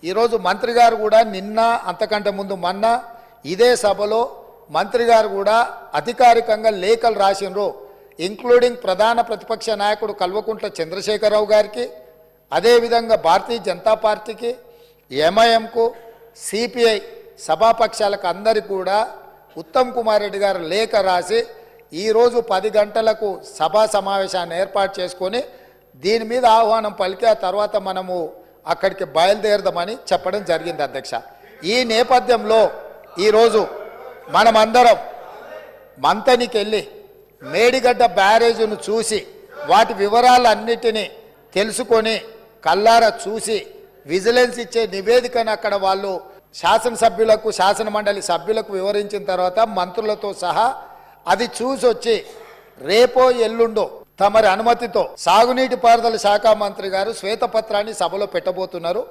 ఈరోజు మంత్రి గారు కూడా నిన్న అంతకంటే ముందు మొన్న ఇదే సభలో మంత్రి గారు కూడా అధికారికంగా లేఖలు రాసినరు, ఇంక్లూడింగ్ ప్రధాన ప్రతిపక్ష నాయకుడు కల్వకుంట్ల చంద్రశేఖరరావు గారికి, అదేవిధంగా భారతీయ జనతా పార్టీకి, ఎంఐఎంకు, సిపిఐ సభాపక్షాలకు అందరికీ కూడా ఉత్తమ్ కుమార్ రెడ్డి గారు లేఖ రాసి ఈరోజు 10 గంటలకు సభా సమావేశాన్ని ఏర్పాటు చేసుకొని దీని మీద ఆహ్వానం పలికి ఆ తర్వాత మనము అక్కడికి బయలుదేరదామని చెప్పడం జరిగింది అధ్యక్ష. ఈ నేపథ్యంలో ఈరోజు మనమందరం మంతనికి వెళ్ళి మేడిగడ్డ బ్యారేజీను చూసి వాటి వివరాలన్నిటినీ తెలుసుకొని కల్లారా చూసి విజిలెన్స్ ఇచ్చే నివేదికను అక్కడ వాళ్ళు శాసనసభ్యులకు శాసన మండలి సభ్యులకు వివరించిన తర్వాత మంత్రులతో సహా అది చూసి వచ్చి రేపో ఎల్లుండో తమరి అనుమతితో సాగునీటి పారుదల శాఖ మంత్రి గారు శ్వేతపత్రాన్ని సభలో పెట్టబోతున్నారు.